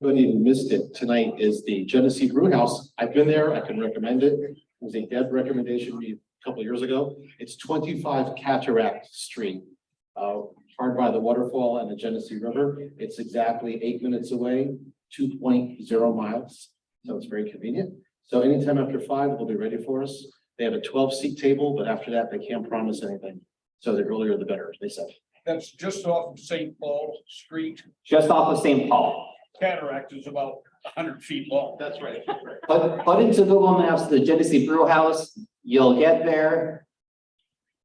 Anybody who missed it tonight is the Genesee Brew House. I've been there. I can recommend it. It was a Deb recommendation a couple of years ago. It's 25 Cataract Street, hard by the waterfall and the Genesee River. It's exactly 8 minutes away, 2.0 miles. So it's very convenient. So anytime after 5, they'll be ready for us. They have a 12-seat table, but after that, they can't promise anything. So the earlier the better, they said. That's just off of St. Paul Street. Just off of St. Paul. Cataract is about 100 feet long. That's right. Put into Google Maps the Genesee Brew House. You'll get there.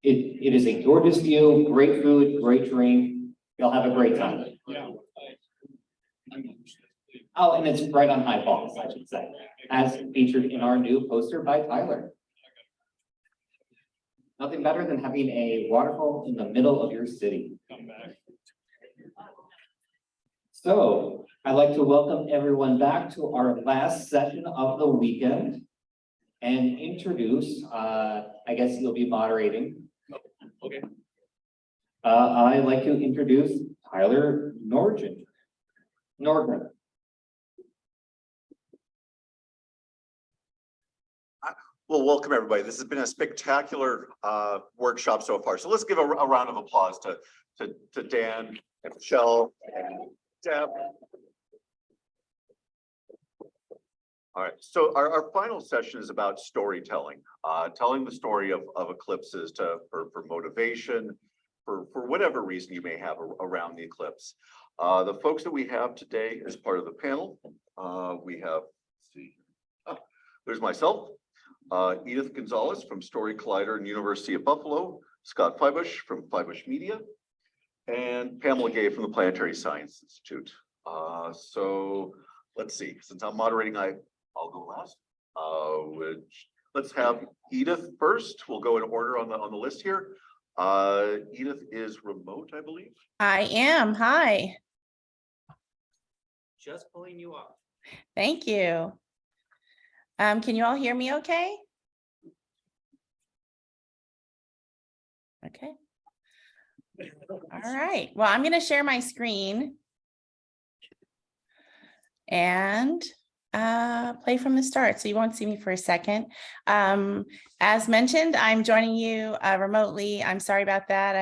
It is a gorgeous view, great food, great drink. You'll have a great time. Yeah. Oh, and it's right on High Falls, I should say, as featured in our new poster by Tyler. Nothing better than having a waterfall in the middle of your city. Come back. So I'd like to welcome everyone back to our last session of the weekend and introduce, I guess you'll be moderating. Okay. I'd like to introduce Tyler Nordgren. Well, welcome everybody. This has been a spectacular workshop so far. So let's give a round of applause to Dan and Michelle and Deb. All right, so our final session is about storytelling, telling the story of eclipses for motivation, for whatever reason you may have around the eclipse. The folks that we have today as part of the panel, we have, let's see, there's myself, Edith Gonzalez from Story Collider and University of Buffalo, Scott Fybush from Fybush Media, and Pamela Gay from the Planetary Science Institute. So let's see, since I'm moderating, I'll go last. Let's have Edith first. We'll go in order on the list here. Edith is remote, I believe. I am. Hi. Just pulling you up. Thank you. Can you all hear me okay? Okay. All right. Well, I'm going to share my screen and play from the start, so you won't see me for a second. As mentioned, I'm joining you remotely. I'm sorry about that.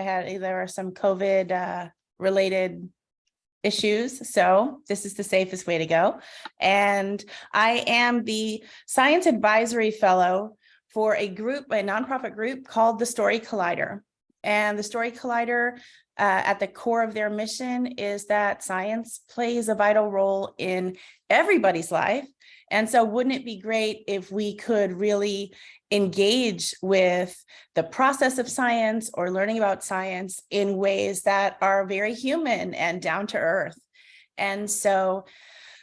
There were some COVID related issues, so this is the safest way to go. And I am the Science Advisory Fellow for a nonprofit group called the Story Collider. And the Story Collider, at the core of their mission is that science plays a vital role in everybody's life. And so wouldn't it be great if we could really engage with the process of science or learning about science in ways that are very human and down to earth? And so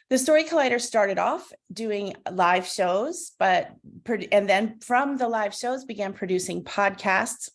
the Story Collider started off doing live shows, and then from the live shows began producing podcasts.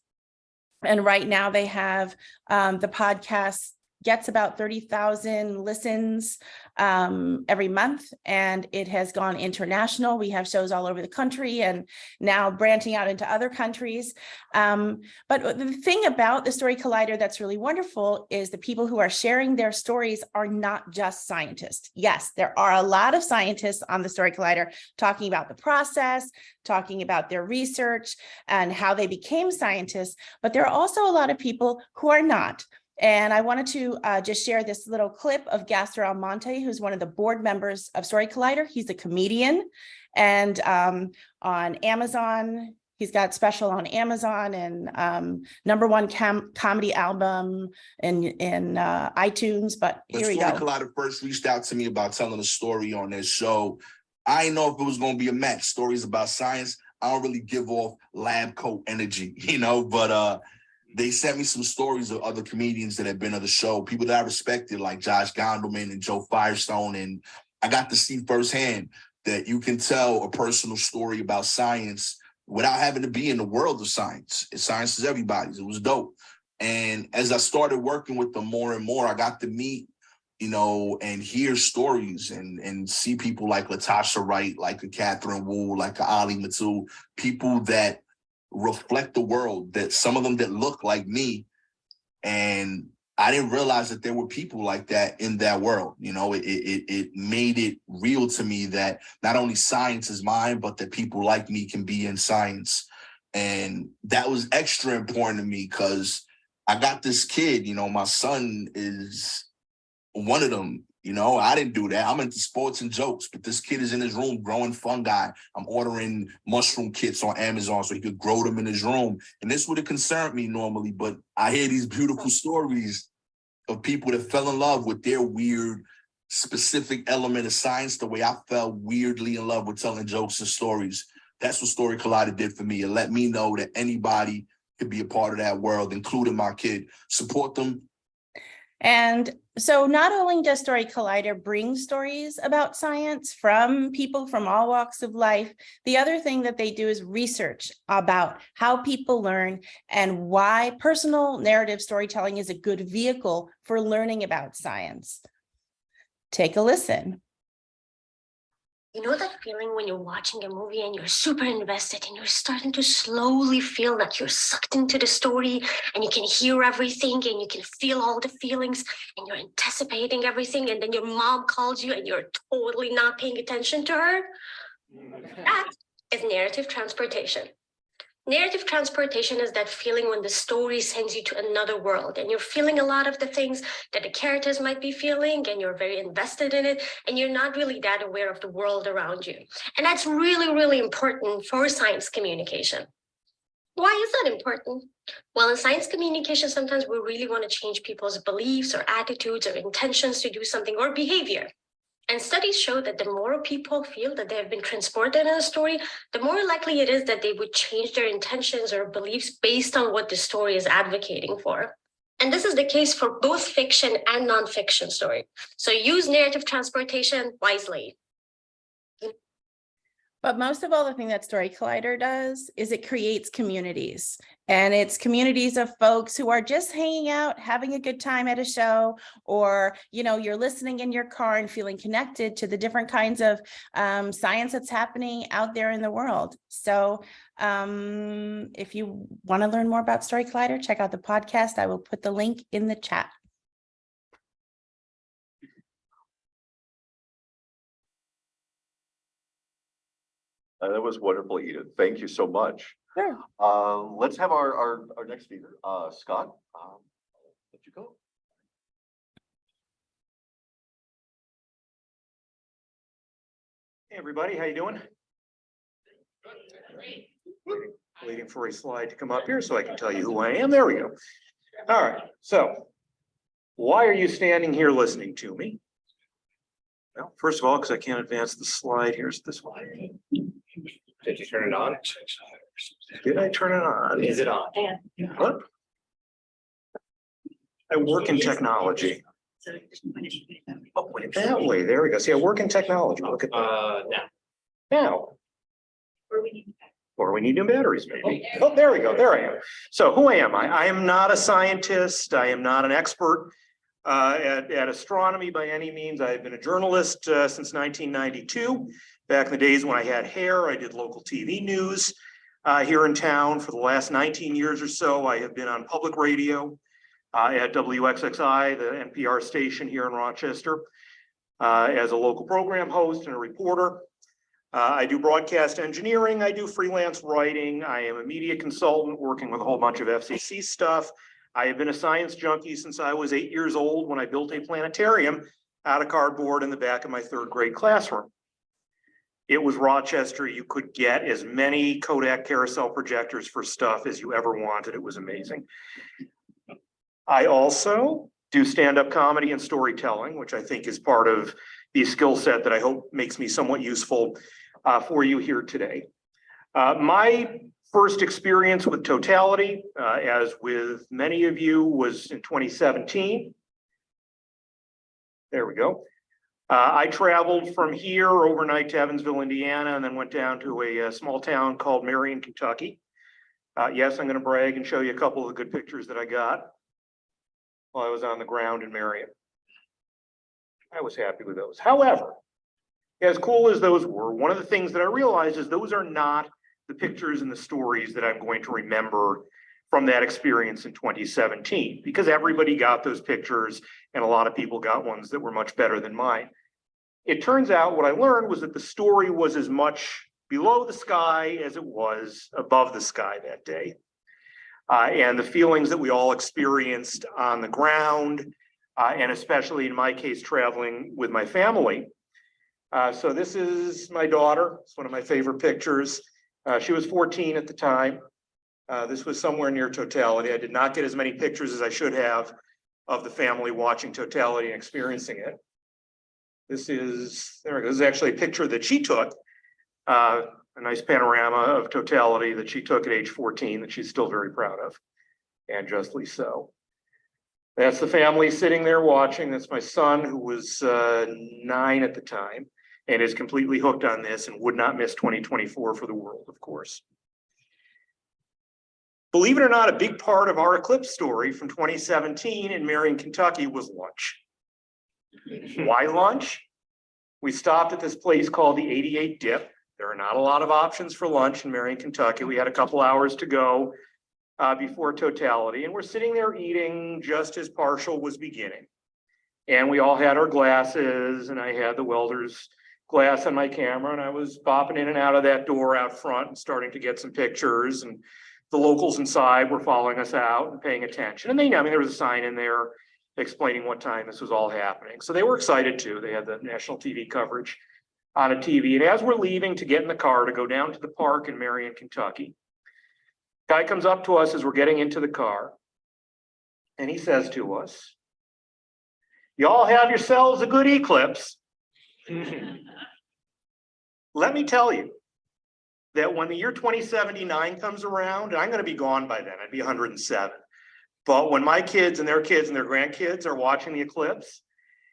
And right now they have the podcast gets about 30,000 listens every month, and it has gone international. We have shows all over the country and now branching out into other countries. But the thing about the Story Collider that's really wonderful is the people who are sharing their stories are not just scientists. Yes, there are a lot of scientists on the Story Collider talking about the process, talking about their research and how they became scientists, but there are also a lot of people who are not. And I wanted to just share this little clip of Gaster Almonte, who's one of the board members of Story Collider. He's a comedian, and on Amazon, he's got special on Amazon and #1 comedy album in iTunes. But here we go. Story Collider first reached out to me about telling a story on this show. I didn't know if it was going to be a match. Stories about science. I don't really give off lab coat energy, but they sent me some stories of other comedians that have been on the show, people that I respected, like Josh Gondelman and Joe Firestone. And I got to see firsthand that you can tell a personal story about science without having to be in the world of science. Science is everybody's. It was dope. And as I started working with them more and more, I got to meet, and hear stories and see people like Latasha Wright, like a Catherine Wu, like a Ali Matul, people that reflect the world, that some of them that look like me, and I didn't realize that there were people like that in that world. You know, it made it real to me that not only science is mine, but that people like me can be in science. And that was extra important to me because I got this kid, you know, my son is one of them. You know, I didn't do that. I'm into sports and jokes, but this kid is in his room growing fungi. I'm ordering mushroom kits on Amazon so he could grow them in his room. And this would have concerned me normally, but I hear these beautiful stories of people that fell in love with their weird, specific element of science, the way I fell weirdly in love with telling jokes and stories. That's what Story Collider did for me. It let me know that anybody could be a part of that world, including my kid. Support them. And so not only does Story Collider bring stories about science from people from all walks of life, the other thing that they do is research about how people learn and why personal narrative storytelling is a good vehicle for learning about science. Take a listen. You know that feeling when you're watching a movie and you're super invested and you're starting to slowly feel that you're sucked into the story and you can hear everything and you can feel all the feelings and you're anticipating everything, and then your mom calls you and you're totally not paying attention to her? That is narrative transportation. Narrative transportation is that feeling when the story sends you to another world and you're feeling a lot of the things that the characters might be feeling and you're very invested in it and you're not really that aware of the world around you. And that's really, really important for science communication. Why is that important? Well, in science communication, sometimes we really want to change people's beliefs or attitudes or intentions to do something or behavior. And studies show that the more people feel that they have been transported in a story, the more likely it is that they would change their intentions or beliefs based on what the story is advocating for. And this is the case for both fiction and nonfiction story. So use narrative transportation wisely. But most of all, the thing that Story Collider does is it creates communities, and it's communities of folks who are just hanging out, having a good time at a show, or, you know, you're listening in your car and feeling connected to the different kinds of science that's happening out there in the world. So if you want to learn more about Story Collider, check out the podcast. I will put the link in the chat. That was wonderful, Edith. Thank you so much. Sure. Let's have our next speaker, Scott. Let you go. Hey, everybody, how you doing? Waiting for a slide to come up here so I can tell you who I am. There we go. All right, so why are you standing here listening to me? Well, first of all, because I can't advance the slide. Here's this one. Did you turn it on? Did I turn it on? Is it on? What? I work in technology. Oh, wait, that way. There we go. See, I work in technology. Look at that. Now. Or we need new batteries, maybe. Oh, there we go. There I am. So who am I? I am not a scientist. I am not an expert at astronomy by any means. I've been a journalist since 1992. Back in the days when I had hair, I did local TV news here in town. For the last 19 years or so, I have been on public radio at WXXI, the NPR station here in Rochester, as a local program host and a reporter. I do broadcast engineering. I do freelance writing. I am a media consultant working with a whole bunch of FCC stuff. I have been a science junkie since I was 8 years old when I built a planetarium out of cardboard in the back of my third grade classroom. It was Rochester. You could get as many Kodak carousel projectors for stuff as you ever wanted. It was amazing. I also do stand-up comedy and storytelling, which I think is part of the skill set that I hope makes me somewhat useful for you here today. My first experience with totality, as with many of you, was in 2017. There we go. I traveled from here overnight to Evansville, Indiana, and then went down to a small town called Marion, Kentucky. Yes, I'm going to brag and show you a couple of the good pictures that I got while I was on the ground in Marion. I was happy with those. However, as cool as those were, one of the things that I realized is those are not the pictures and the stories that I'm going to remember from that experience in 2017, because everybody got those pictures and a lot of people got ones that were much better than mine. It turns out what I learned was that the story was as much below the sky as it was above the sky that day. And the feelings that we all experienced on the ground, and especially in my case, traveling with my family. So this is my daughter. It's one of my favorite pictures. She was 14 at the time. This was somewhere near totality. I did not get as many pictures as I should have of the family watching totality and experiencing it. This is, there we go. This is actually a picture that she took. A nice panorama of totality that she took at age 14 that she's still very proud of, and justly so. That's the family sitting there watching. That's my son, who was 9 at the time and is completely hooked on this and would not miss 2024 for the world, of course. Believe it or not, a big part of our Eclipse story from 2017 in Marion, Kentucky was lunch. Why lunch? We stopped at this place called the 88 Dip. There are not a lot of options for lunch in Marion, Kentucky. We had a couple hours to go before totality, and we're sitting there eating just as partial was beginning. And we all had our glasses, and I had the welder's glass on my camera, and I was bopping in and out of that door out front and starting to get some pictures, and the locals inside were following us out and paying attention. And they know, I mean, there was a sign in there explaining what time this was all happening. So they were excited too. They had the national TV coverage on a TV. And as we're leaving to get in the car to go down to the park in Marion, Kentucky, guy comes up to us as we're getting into the car, and he says to us, "Y'all have yourselves a good eclipse." Let me tell you that when the year 2079 comes around, and I'm going to be gone by then, I'd be 107. But when my kids and their grandkids are watching the eclipse,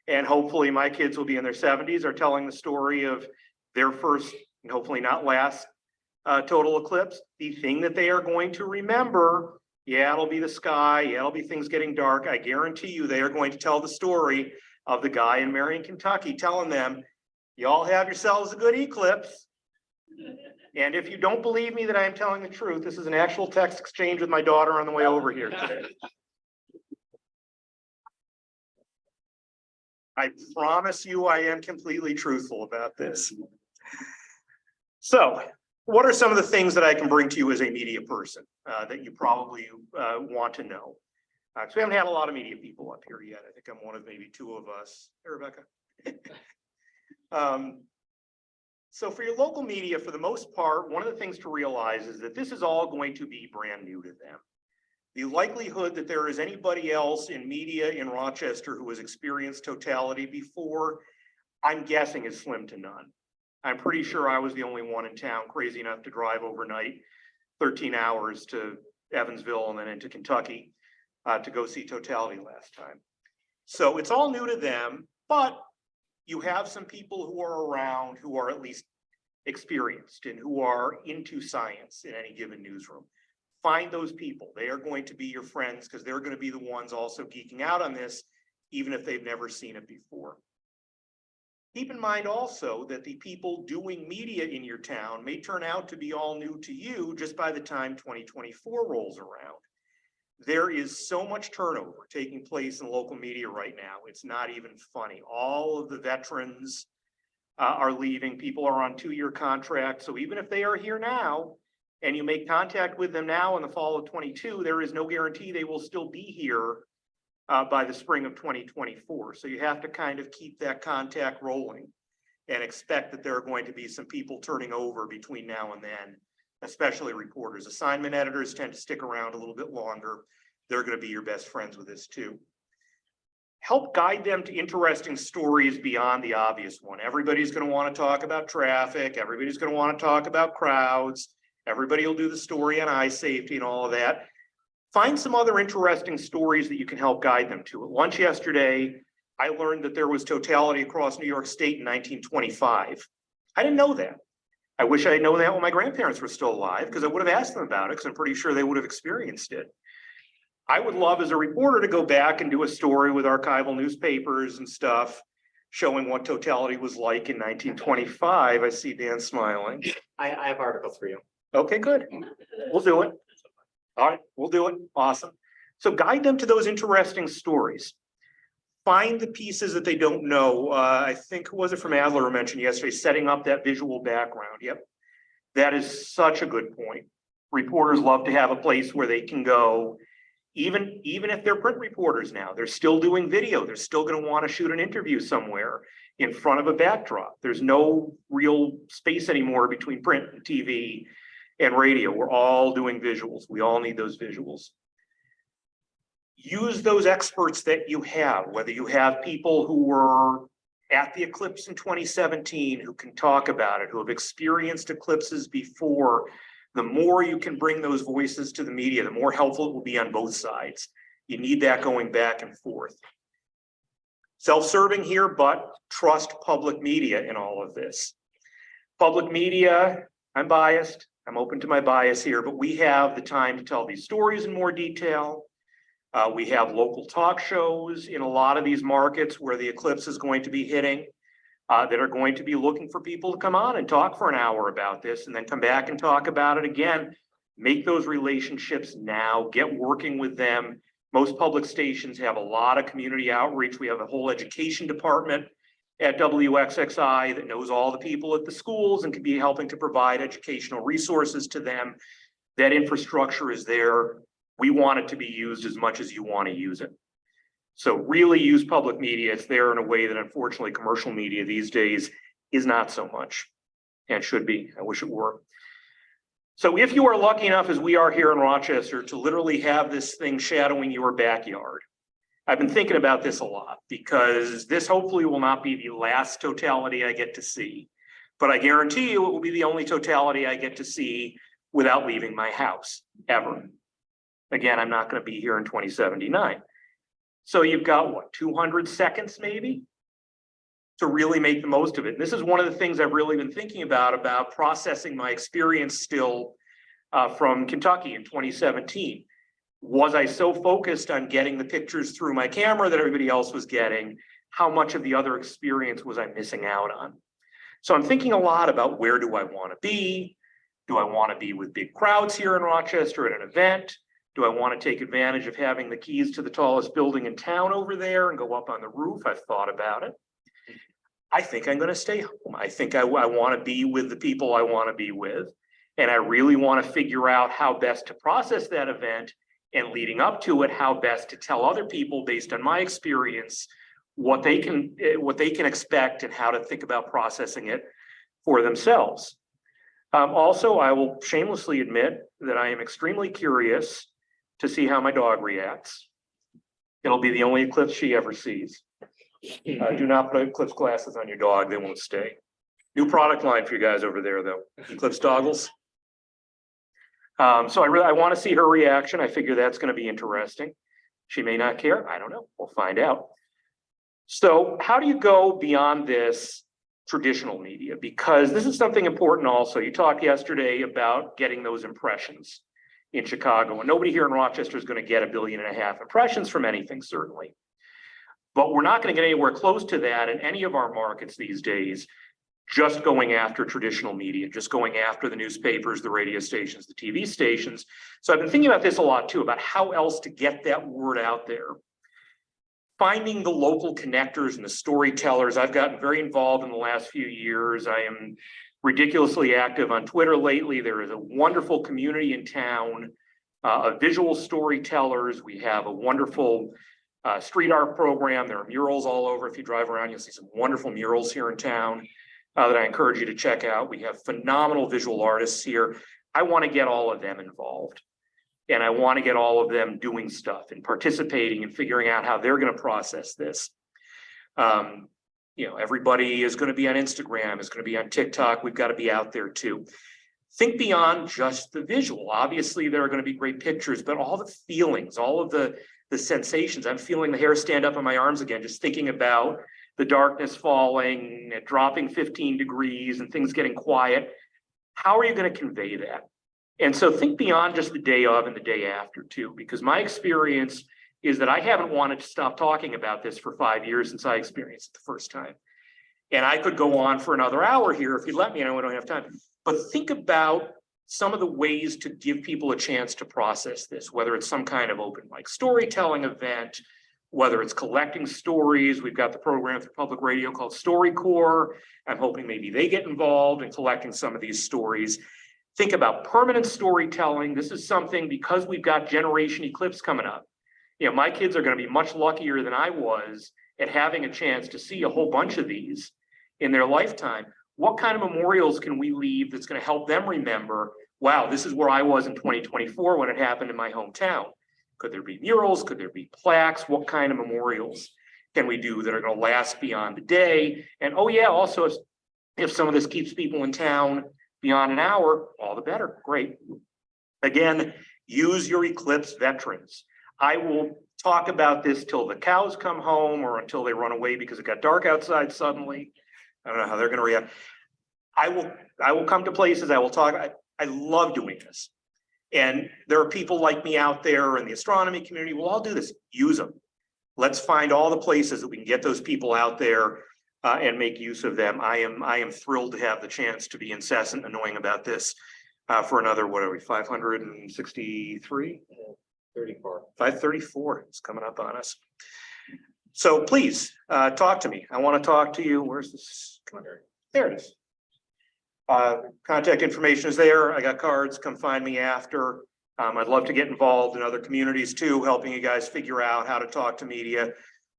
and hopefully my kids will be in their 70s, are telling the story of their first, and hopefully not last, total eclipse, the thing that they are going to remember, yeah, it'll be the sky, yeah, it'll be things getting dark. I guarantee you they are going to tell the story of the guy in Marion, Kentucky, telling them, "Y'all have yourselves a good eclipse." And if you don't believe me that I am telling the truth, this is an actual text exchange with my daughter on the way over here today. I promise you I am completely truthful about this. So, what are some of the things that I can bring to you as a media person that you probably want to know? So we haven't had a lot of media people up here yet. I think I'm one of maybe 2 of us. Hey, Rebecca. So for your local media, for the most part, one of the things to realize is that this is all going to be brand new to them. The likelihood that there is anybody else in media in Rochester who has experienced totality before, I'm guessing is slim to none. I'm pretty sure I was the only one in town crazy enough to drive overnight 13 hours to Evansville and then into Kentucky to go see totality last time. So it's all new to them, but you have some people who are around who are at least experienced and who are into science in any given newsroom. Find those people. They are going to be your friends because they're going to be the ones also geeking out on this, even if they've never seen it before. Keep in mind also that the people doing media in your town may turn out to be all new to you just by the time 2024 rolls around. There is so much turnover taking place in local media right now. It's not even funny. All of the veterans are leaving. People are on 2-year contracts. So even if they are here now and you make contact with them now in the fall of 22, there is no guarantee they will still be here by the spring of 2024. So you have to kind of keep that contact rolling and expect that there are going to be some people turning over between now and then, especially reporters. Assignment editors tend to stick around a little bit longer. They're going to be your best friends with this too. Help guide them to interesting stories beyond the obvious one. Everybody's going to want to talk about traffic. Everybody's going to want to talk about crowds. Everybody will do the story on eye safety and all of that. Find some other interesting stories that you can help guide them to. At lunch yesterday, I learned that there was totality across New York State in 1925. I didn't know that. I wish I had known that when my grandparents were still alive, because I would have asked them about it, because I'm pretty sure they would have experienced it. I would love as a reporter to go back and do a story with archival newspapers and stuff, showing what totality was like in 1925. I see Dan smiling. I have articles for you. Okay, good. We'll do it. All right, we'll do it. Awesome. So guide them to those interesting stories. Find the pieces that they don't know. I think, who was it from Adler who mentioned yesterday, setting up that visual background. Yep. That is such a good point. Reporters love to have a place where they can go, even if they're print reporters now, they're still doing video. They're still going to want to shoot an interview somewhere in front of a backdrop. There's no real space anymore between print and TV and radio. We're all doing visuals. We all need those visuals. Use those experts that you have, whether you have people who were at the Eclipse in 2017 who can talk about it, who have experienced eclipses before. The more you can bring those voices to the media, the more helpful it will be on both sides. You need that going back and forth. Self-serving here, but trust public media in all of this. Public media, I'm biased. I'm open to my bias here, but we have the time to tell these stories in more detail. We have local talk shows in a lot of these markets where the Eclipse is going to be hitting that are going to be looking for people to come on and talk for an hour about this and then come back and talk about it again. Make those relationships now, get working with them. Most public stations have a lot of community outreach. We have a whole education department at WXXI that knows all the people at the schools and can be helping to provide educational resources to them. That infrastructure is there. We want it to be used as much as you want to use it. So really use public media. It's there in a way that unfortunately commercial media these days is not so much and should be. I wish it were. So if you are lucky enough, as we are here in Rochester, to literally have this thing shadowing your backyard, I've been thinking about this a lot because this hopefully will not be the last totality I get to see, but I guarantee you it will be the only totality I get to see without leaving my house ever. Again, I'm not going to be here in 2079. So you've got what, 200 seconds maybe to really make the most of it. And this is one of the things I've really been thinking about processing my experience still from Kentucky in 2017. Was I so focused on getting the pictures through my camera that everybody else was getting? How much of the other experience was I missing out on? So I'm thinking a lot about where do I want to be? Do I want to be with big crowds here in Rochester at an event? Do I want to take advantage of having the keys to the tallest building in town over there and go up on the roof? I've thought about it. I think I'm going to stay home. I think I want to be with the people I want to be with. And I really want to figure out how best to process that event and leading up to it, how best to tell other people based on my experience, what they can expect and how to think about processing it for themselves. Also, I will shamelessly admit that I am extremely curious to see how my dog reacts. It'll be the only Eclipse she ever sees. Do not put Eclipse glasses on your dog, they won't stay. New product line for you guys over there though, Eclipse goggles. So I want to see her reaction. I figure that's going to be interesting. She may not care, I don't know, we'll find out. So how do you go beyond this traditional media? Because this is something important also. You talked yesterday about getting those impressions in Chicago, and nobody here in Rochester is going to get 1.5 billion impressions from anything, certainly. But we're not going to get anywhere close to that in any of our markets these days, just going after traditional media, just going after the newspapers, the radio stations, the TV stations. So I've been thinking about this a lot too, about how else to get that word out there. Finding the local connectors and the storytellers. I've gotten very involved in the last few years. I am ridiculously active on Twitter lately. There is a wonderful community in town of visual storytellers. We have a wonderful street art program. There are murals all over. If you drive around, you'll see some wonderful murals here in town that I encourage you to check out. We have phenomenal visual artists here. I want to get all of them involved. And I want to get all of them doing stuff and participating and figuring out how they're going to process this. Everybody is going to be on Instagram, is going to be on TikTok. We've got to be out there too. Think beyond just the visual. Obviously, there are going to be great pictures, but all the feelings, all of the sensations. I'm feeling the hair stand up on my arms again, just thinking about the darkness falling, dropping 15 degrees and things getting quiet. How are you going to convey that? And so think beyond just the day of and the day after too, because my experience is that I haven't wanted to stop talking about this for 5 years since I experienced it the first time. And I could go on for another hour here if you let me, and I don't have time. But think about some of the ways to give people a chance to process this, whether it's some kind of open mic storytelling event, whether it's collecting stories. We've got the program through public radio called StoryCorps. I'm hoping maybe they get involved in collecting some of these stories. Think about permanent storytelling. This is something, because we've got Generation Eclipse coming up. You know, my kids are going to be much luckier than I was at having a chance to see a whole bunch of these in their lifetime. What kind of memorials can we leave that's going to help them remember, wow, this is where I was in 2024 when it happened in my hometown? Could there be murals? Could there be plaques? What kind of memorials can we do that are going to last beyond the day? And oh yeah, also if some of this keeps people in town beyond an hour, all the better. Great. Again, use your Eclipse veterans. I will talk about this till the cows come home or until they run away because it got dark outside suddenly. I don't know how they're going to react. I will come to places. I will talk. I love doing this. And there are people like me out there in the astronomy community. We'll all do this. Use them. Let's find all the places that we can get those people out there and make use of them. I am thrilled to have the chance to be incessant and annoying about this for another, what are we, 563? 34. 534. It's coming up on us. So please talk to me. I want to talk to you. Where's this? Come on, there it is. Contact information is there. I got cards. Come find me after. I'd love to get involved in other communities too, helping you guys figure out how to talk to media,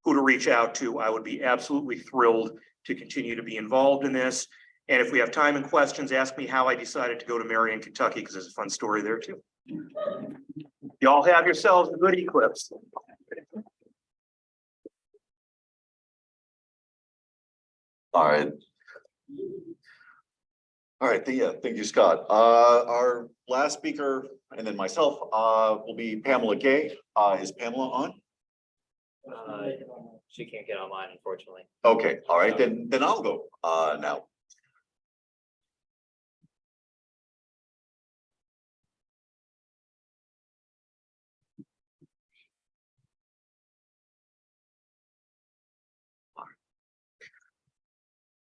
who to reach out to. I would be absolutely thrilled to continue to be involved in this. And if we have time and questions, ask me how I decided to go to Marion, Kentucky, because there's a fun story there too. Y'all have yourselves a good eclipse. All right. All right, thank you, Scott. Our last speaker, and then myself, will be Pamela Gay. Is Pamela on? She can't get online, unfortunately. Okay, all right, then I'll go now.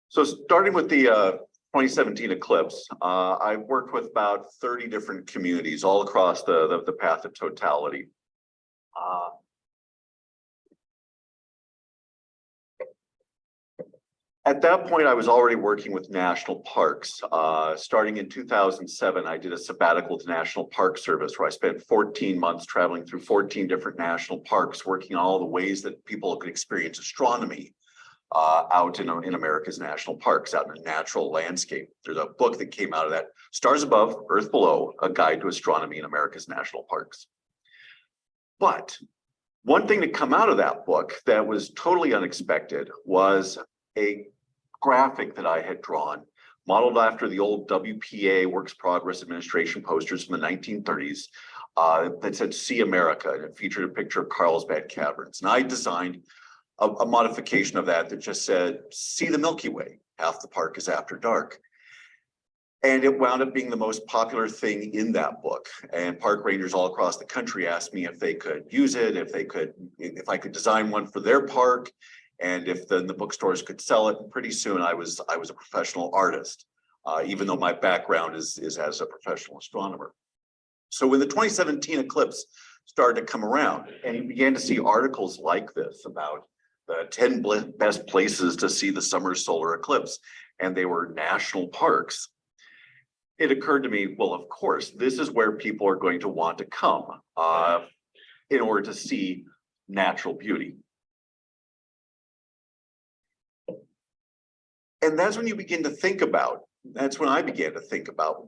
So starting with the 2017 eclipse, I've worked with about 30 different communities all across the path of totality. At that point, I was already working with national parks. Starting in 2007, I did a sabbatical to National Park Service where I spent 14 months traveling through 14 different national parks, working on all the ways that people could experience astronomy out in America's national parks, out in a natural landscape. There's a book that came out of that, Stars Above, Earth Below, A Guide to Astronomy in America's National Parks. But one thing to come out of that book that was totally unexpected was a graphic that I had drawn, modeled after the old WPA, Works Progress Administration posters from the 1930s, that said, "See America," and it featured a picture of Carlsbad Caverns. And I designed a modification of that just said, "See the Milky Way, half the park is after dark." And it wound up being the most popular thing in that book. And park rangers all across the country asked me if they could use it, if I could design one for their park, and if the bookstores could sell it. And pretty soon I was a professional artist, even though my background is as a professional astronomer. So when the 2017 eclipse started to come around, and you began to see articles like this about the 10 best places to see the summer solar eclipse, and they were national parks, it occurred to me, well, of course, this is where people are going to want to come in order to see natural beauty. And that's when I began to think about,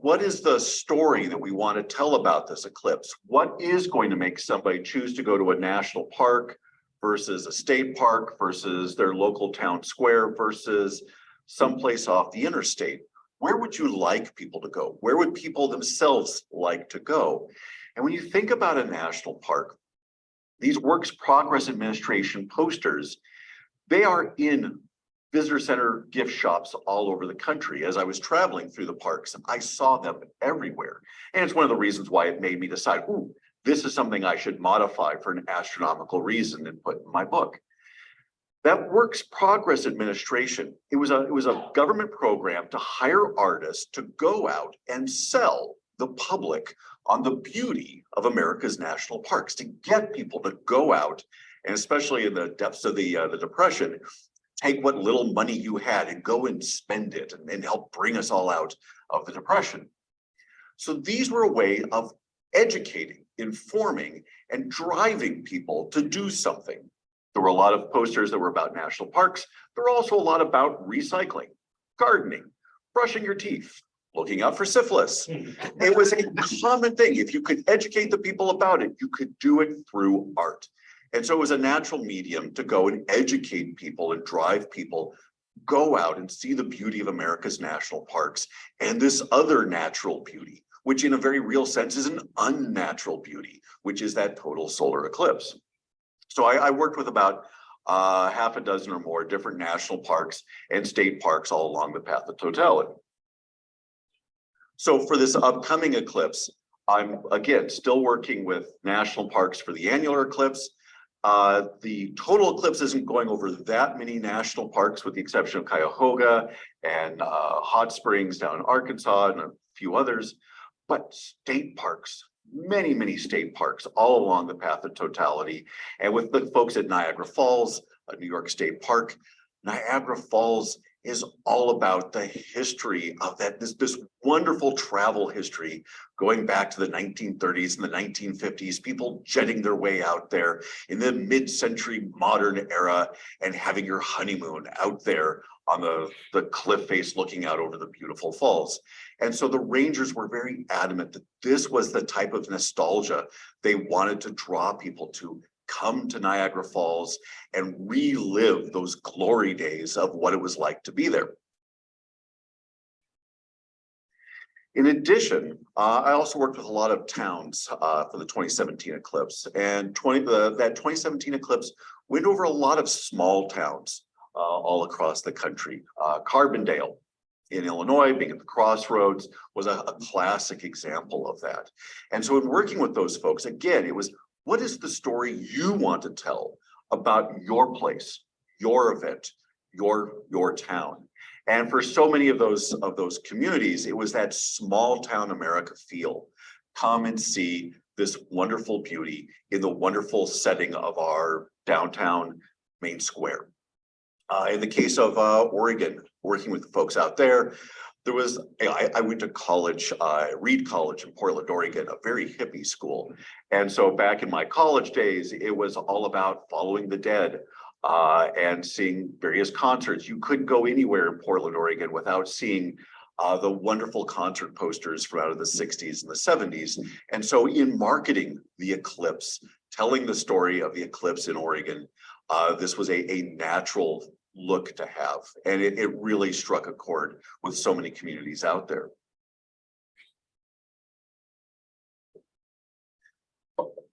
what is the story that we want to tell about this eclipse? What is going to make somebody choose to go to a national park versus a state park versus their local town square versus someplace off the interstate? Where would you like people to go? Where would people themselves like to go? And when you think about a national park, these Works Progress Administration posters, they are in visitor center gift shops all over the country. As I was traveling through the parks, I saw them everywhere. And it's one of the reasons why it made me decide, ooh, this is something I should modify for an astronomical reason and put in my book. That Works Progress Administration, it was a government program to hire artists to go out and sell the public on the beauty of America's national parks, to get people to go out, and especially in the depths of the Depression, take what little money you had and go and spend it and help bring us all out of the Depression. So these were a way of educating, informing, and driving people to do something. There were a lot of posters that were about national parks. There were also a lot about recycling, gardening, brushing your teeth, looking out for syphilis. It was a common thing. If you could educate the people about it, you could do it through art. And so it was a natural medium to go and educate people and drive people, go out and see the beauty of America's national parks and this other natural beauty, which in a very real sense is an unnatural beauty, which is that total solar eclipse. So I worked with about half a dozen or more different national parks and state parks all along the path of totality. So for this upcoming eclipse, I'm again still working with national parks for the annular eclipse. The total eclipse isn't going over that many national parks, with the exception of Cuyahoga and Hot Springs down in Arkansas and a few others, but state parks, many state parks all along the path of totality. And with the folks at Niagara Falls, a New York State Park, Niagara Falls is all about the history of this wonderful travel history going back to the 1930s and the 1950s, people jetting their way out there in the mid-century modern era and having your honeymoon out there on the cliff face looking out over the beautiful falls. And so the Rangers were very adamant that this was the type of nostalgia they wanted to draw people to come to Niagara Falls and relive those glory days of what it was like to be there. In addition, I also worked with a lot of towns for the 2017 eclipse, and that 2017 eclipse went over a lot of small towns all across the country. Carbondale in Illinois, being at the crossroads, was a classic example of that. And so in working with those folks, again, it was, what is the story you want to tell about your place, your event, your town? And for so many of those communities, it was that small town America feel. Come and see this wonderful beauty in the wonderful setting of our downtown main square. In the case of Oregon, working with the folks out there, I went to college, Reed College in Portland, Oregon, a very hippie school. And so back in my college days, it was all about following the dead and seeing various concerts. You couldn't go anywhere in Portland, Oregon without seeing the wonderful concert posters from out of the 60s and the 70s. And so in marketing the eclipse, telling the story of the eclipse in Oregon, this was a natural look to have, and it really struck a chord with so many communities out there.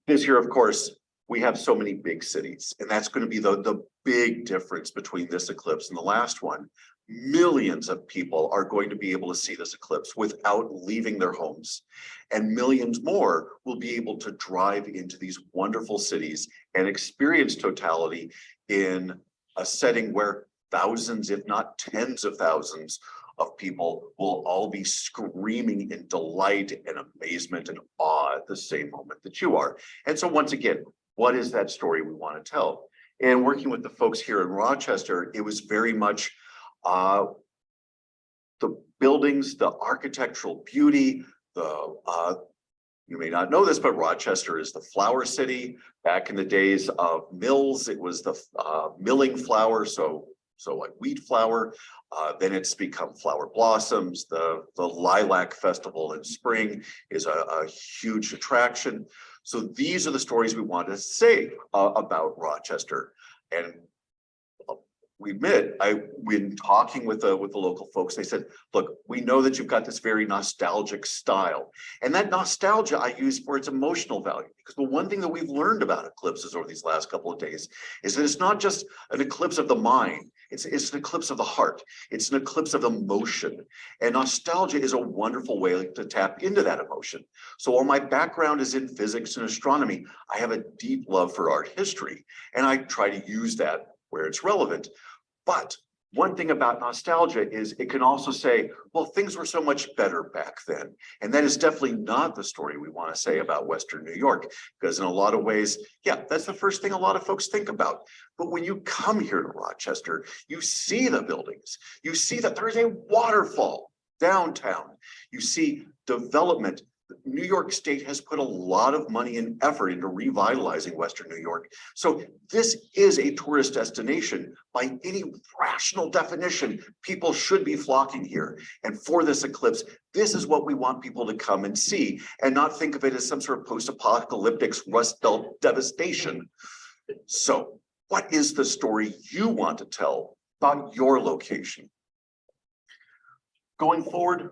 This year, of course, we have so many big cities, and that's going to be the big difference between this eclipse and the last one. Millions of people are going to be able to see this eclipse without leaving their homes, and millions more will be able to drive into these wonderful cities and experience totality in a setting where thousands, if not tens of thousands of people will all be screaming in delight and amazement and awe at the same moment that you are. And so once again, what is that story we want to tell? And working with the folks here in Rochester, it was very much the buildings, the architectural beauty, you may not know this, but Rochester is the flower city. Back in the days of mills, it was the milling flour, so like wheat flour. Then it's become flower blossoms. The Lilac Festival in spring is a huge attraction. So these are the stories we want to say about Rochester. And we admit, when talking with the local folks, they said, look, we know that you've got this very nostalgic style. And that nostalgia I use for its emotional value, because the one thing that we've learned about eclipses over these last couple of days is that it's not just an eclipse of the mind, it's an eclipse of the heart. It's an eclipse of emotion. And nostalgia is a wonderful way to tap into that emotion. So while my background is in physics and astronomy, I have a deep love for art history, and I try to use that where it's relevant. But One thing about nostalgia is it can also say, well, things were so much better back then. And that is definitely not the story we want to say about Western New York, because in a lot of ways, yeah, that's the first thing a lot of folks think about. But when you come here to Rochester, you see the buildings, you see that there is a waterfall downtown, you see development. New York State has put a lot of money and effort into revitalizing Western New York. So this is a tourist destination. By any rational definition, people should be flocking here. And for this eclipse, this is what we want people to come and see and not think of it as some sort of post-apocalyptic Rust Belt devastation. So what is the story you want to tell about your location? Going forward,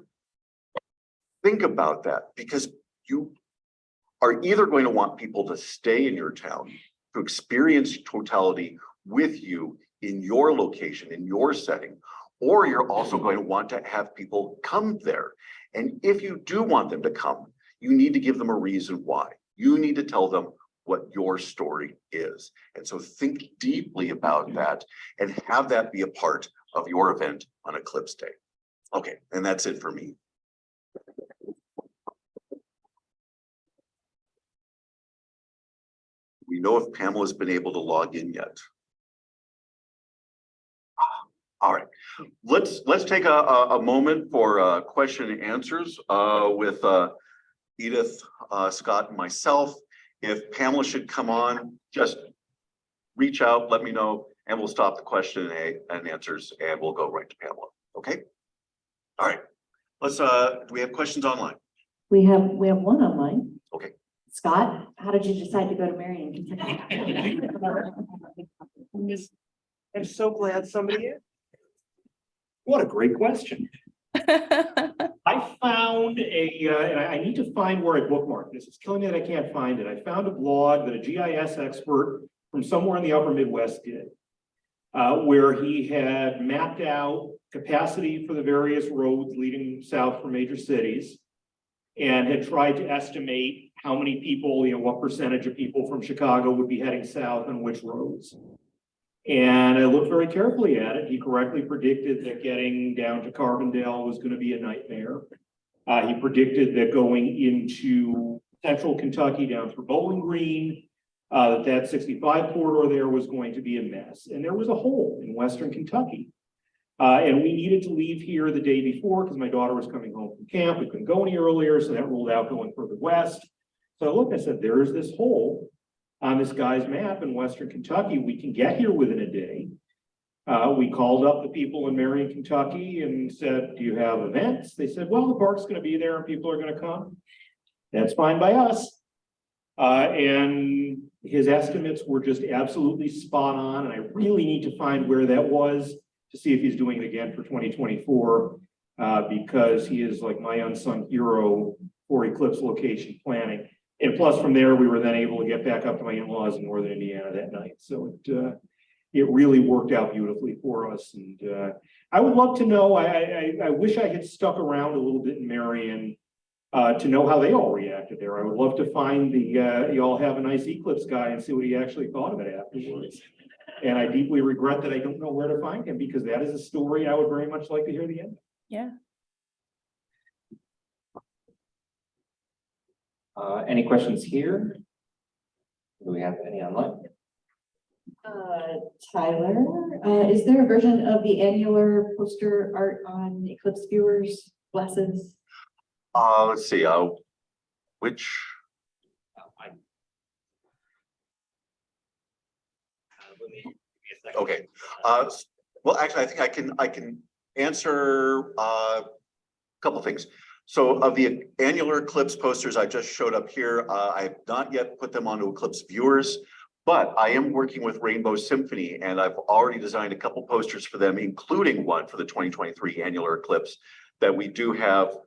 think about that, because you are either going to want people to stay in your town, to experience totality with you in your location, in your setting, or you're also going to want to have people come there. And if you do want them to come, you need to give them a reason why. You need to tell them what your story is. And so think deeply about that and have that be a part of your event on Eclipse Day. Okay, and that's it for me. We know if Pamela's been able to log in yet. All right, let's take a moment for question and answers with Edith, Scott, and myself. If Pamela should come on, just reach out, let me know, and we'll stop the question and answers, and we'll go right to Pamela. Okay. All right. Let's. Do we have questions online? We have one online. Okay. Scott, how did you decide to go to Marion, Kentucky? I'm so glad somebody is. What a great question. I found and I need to find where I bookmarked this. It's killing me that I can't find it. I found a blog that a GIS expert from somewhere in the upper Midwest did, where he had mapped out capacity for the various roads leading south from major cities and had tried to estimate how many people, what percentage of people from Chicago would be heading south on which roads. And I looked very carefully at it. He correctly predicted that getting down to Carbondale was going to be a nightmare. He predicted that going into central Kentucky down through Bowling Green, that 65 corridor there was going to be a mess. And there was a hole in Western Kentucky. And we needed to leave here the day before because my daughter was coming home from camp. We couldn't go any earlier, so that ruled out going further west. So I looked, I said, there's this hole on this guy's map in Western Kentucky. We can get here within a day. We called up the people in Marion, Kentucky and said, do you have events? They said, well, the park's going to be there and people are going to come. That's fine by us. And his estimates were just absolutely spot on. And I really need to find where that was to see if he's doing it again for 2024, because he is like my unsung hero for Eclipse location planning. And plus from there, we were then able to get back up to my in-laws in Northern Indiana that night. So it really worked out beautifully for us. And I would love to know, I wish I had stuck around a little bit in Marion to know how they all reacted there. I would love to find the y'all have a nice Eclipse guy and see what he actually thought of it afterwards. And I deeply regret that I don't know where to find him, because that is a story I would very much like to hear the end. Yeah. Any questions here? Do we have any online? Tyler, is there a version of the annular poster art on Eclipse viewers' glasses? Let's see. Which? Okay. Well, actually, I think I can answer a couple things. So of the annular Eclipse posters I just showed up here, I have not yet put them onto Eclipse viewers, but I am working with Rainbow Symphony, and I've already designed a couple posters for them, including one for the 2023 annular Eclipse that we do have.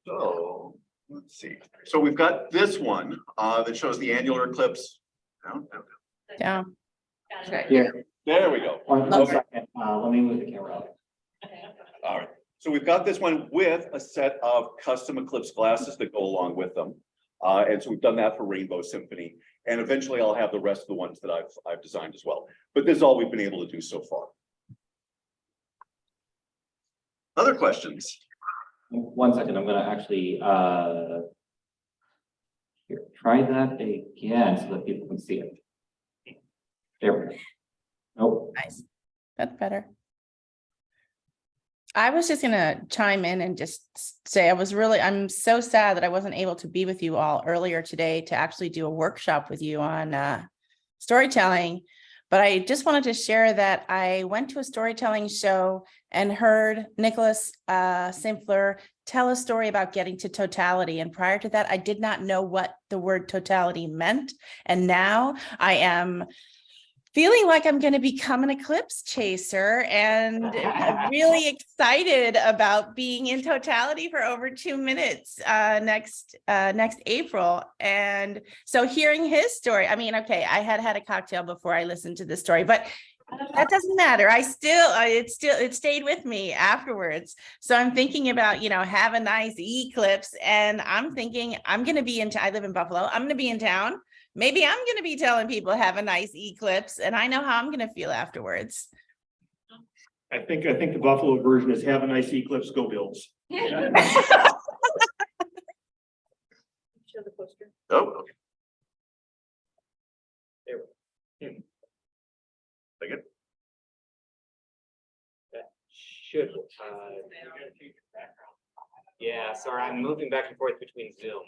So let's see. So we've got this one that shows the annular eclipse. Yeah. Here. There we go. One second. Let me move the camera up. All right. So we've got this one with a set of custom Eclipse glasses that go along with them. And so we've done that for Rainbow Symphony. And eventually I'll have the rest of the ones that I've designed as well. But this is all we've been able to do so far. Other questions? 1 second, I'm gonna actually, here, try that again so that people can see it. There we go. Nope. Nice. That's better. I was just gonna chime in and just say I'm so sad that I wasn't able to be with you all earlier today to actually do a workshop with you on storytelling. But I just wanted to share that I went to a storytelling show and heard Nicholas Simpler tell a story about getting to totality. And prior to that, I did not know what the word totality meant. And now I am feeling like I'm going to become an eclipse chaser and I'm really excited about being in totality for over 2 minutes next April. And so hearing his story, I mean, okay, I had a cocktail before I listened to the story, but that doesn't matter. It stayed with me afterwards. So I'm thinking about, have a nice eclipse. And I'm thinking I live in Buffalo. I'm going to be in town. Maybe I'm going to be telling people have a nice eclipse, and I know how I'm going to feel afterwards. I think the Buffalo version is have a nice eclipse, go Bills. Show the poster. Oh, okay. There we go. Take it. That should, yeah, sorry, I'm moving back and forth between Zoom.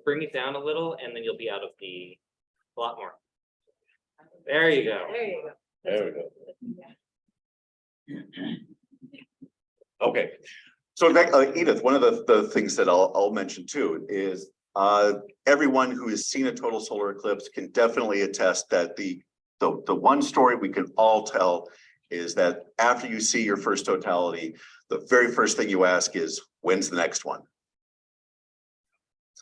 Bring it down a little and then you'll be out of a lot more. There you go. There you go. There we go. Okay. So Edith, one of the things that I'll mention too is everyone who has seen a total solar eclipse can definitely attest that the one story we can all tell is that after you see your first totality, the very first thing you ask is, when's the next one?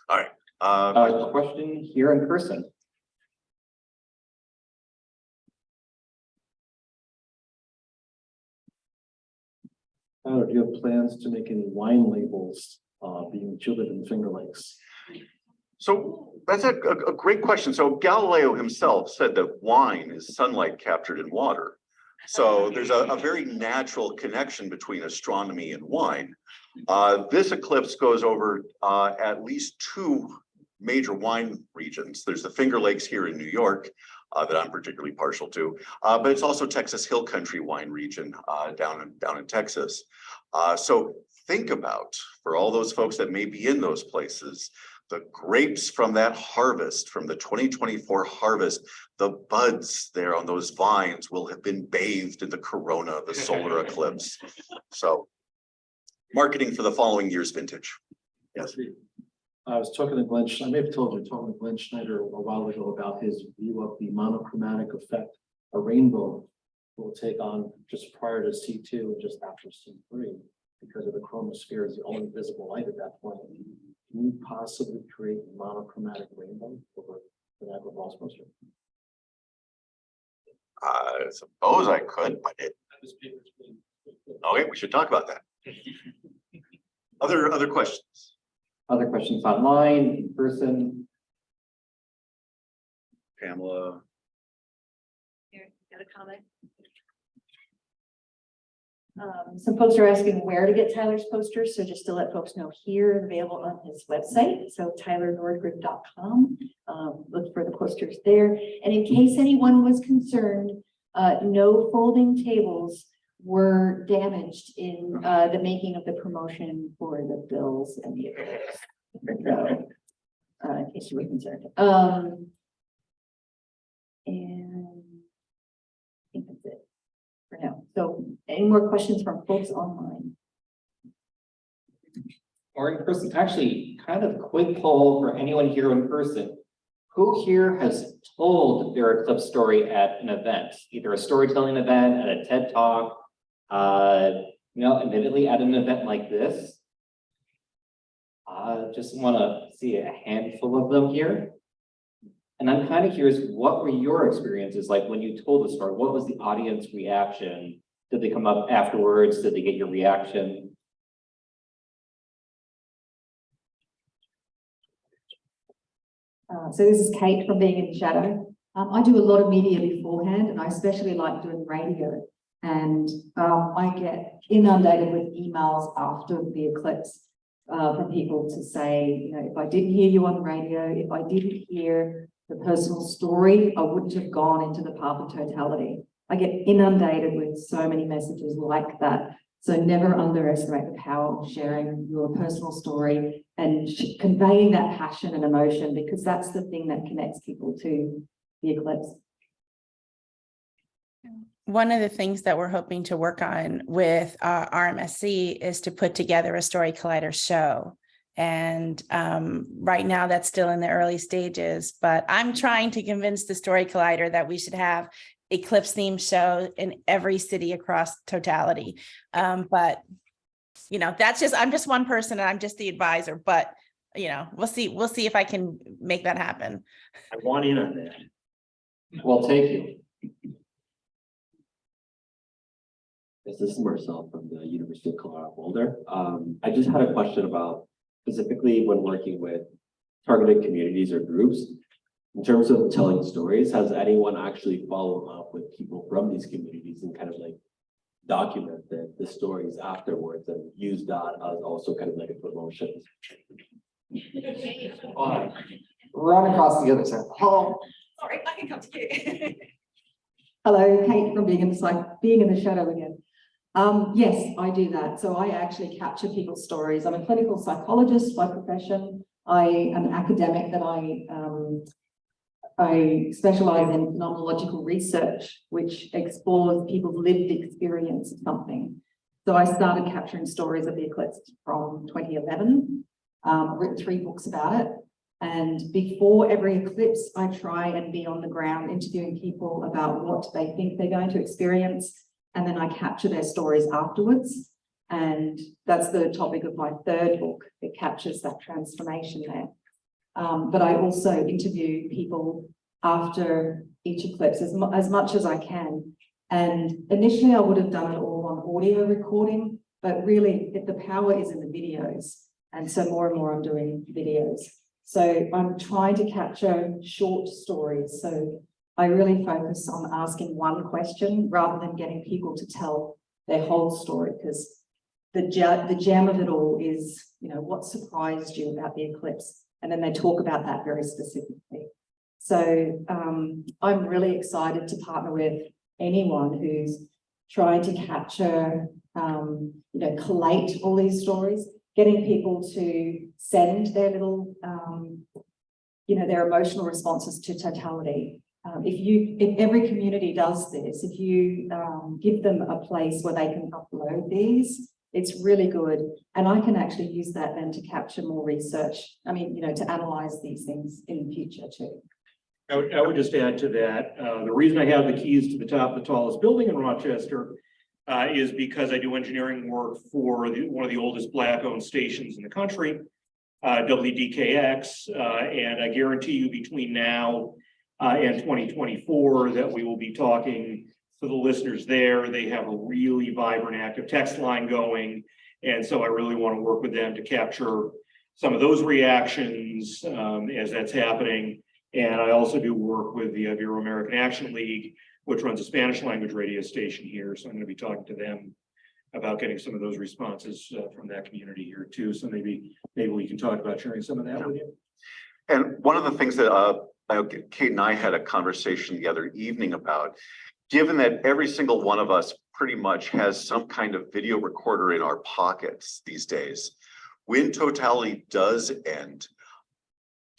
All right. Question here in person. Do you have plans to make any wine labels being chilled in Finger Lakes? So that's a great question. So Galileo himself said that wine is sunlight captured in water. So there's a very natural connection between astronomy and wine. This eclipse goes over at least 2 major wine regions. There's the Finger Lakes here in New York that I'm particularly partial to, but it's also Texas Hill Country wine region down in Texas. So think about, for all those folks that may be in those places, the grapes from that harvest, from the 2024 harvest, the buds there on those vines will have been bathed in the corona, the solar eclipse. So marketing for the following year's vintage. Yes. I was talking to Glenn, I may have told you, talking to Glenn Schneider a while ago about his view of the monochromatic effect a rainbow will take on just prior to C2 and just after C3, because of the chromosphere is the only visible light at that point. Can you possibly create a monochromatic rainbow over the Niagara Falls poster? I suppose I could, but okay, we should talk about that. Other questions? Other questions online, in person? Pamela. Here, got a comment. Some folks are asking where to get Tyler's posters. So just to let folks know, here available on his website. So tylernordgren.com. Look for the posters there. And in case anyone was concerned, no folding tables were damaged in the making of the promotion for the bills and the Eclipse. So, in case you were concerned. And I think that's it for now. So any more questions from folks online? Or in person? Actually, kind of quick poll for anyone here in person. Who here has told their eclipse story at an event, either a storytelling event, at a TED Talk, admittedly at an event like this? I just want to see a handful of them here. And I'm kind of curious, what were your experiences like when you told the story? What was the audience reaction? Did they come up afterwards? Did they get your reaction? So this is Kate from Being in the Shadow. I do a lot of media beforehand, and I especially like doing radio. And I get inundated with emails after the eclipse from people to say, you know, if I didn't hear you on the radio, if I didn't hear the personal story, I wouldn't have gone into the path of totality. I get inundated with so many messages like that. So never underestimate the power of sharing your personal story and conveying that passion and emotion, because that's the thing that connects people to the eclipse. One of the things that we're hoping to work on with RMSC is to put together a Story Collider show. And right now that's still in the early stages, but I'm trying to convince the Story Collider that we should have Eclipse themed show in every city across totality. But you know, I'm just one person and I'm just the advisor, but you know, we'll see if I can make that happen. I want in on that. Well, thank you. This is Marcel from the University of Colorado Boulder. I just had a question about specifically when working with targeted communities or groups. In terms of telling stories, has anyone actually followed up with people from these communities and kind of like document the stories afterwards and use that as also kind of like a promotion? Run across the other side. Oh. Sorry, I can come to you. Hello, Kate from Being in the Shadow again. Yes, I do that. So I actually capture people's stories. I'm a clinical psychologist by profession. I am an academic that I specialize in phenomenological research, which explores people's lived experience of something. So I started capturing stories of the eclipse from 2011. I've written 3 books about it. And before every eclipse, I try and be on the ground interviewing people about what they think they're going to experience. And then I capture their stories afterwards. And that's the topic of my 3rd book. It captures that transformation there. But I also interview people after each eclipse as much as I can. And initially I would have done it all on audio recording, but really the power is in the videos. And so more and more I'm doing videos. So I'm trying to capture short stories. So I really focus on asking one question rather than getting people to tell their whole story, because the gem of it all is, you know, what surprised you about the eclipse? And then they talk about that very specifically. So I'm really excited to partner with anyone who's trying to capture, you know, collate all these stories, getting people to send their little, you know, their emotional responses to totality. If every community does this, if you give them a place where they can upload these, it's really good. And I can actually use that then to capture more research. I mean, you know, to analyze these things in the future too. I would just add to that, the reason I have the keys to the top of the tallest building in Rochester is because I do engineering work for one of the oldest Black-owned stations in the country, WDKX, and I guarantee you between now and 2024 that we will be talking to the listeners there. They have a really vibrant, active text line going, and so I really want to work with them to capture some of those reactions as that's happening. And I also do work with the Ibero-American Action League, which runs a Spanish language radio station here. So I'm going to be talking to them about getting some of those responses from that community here too. So maybe we can talk about sharing some of that with you. And one of the things that Kate and I had a conversation the other evening about, given that every single one of us pretty much has some kind of video recorder in our pockets these days, when totality does end,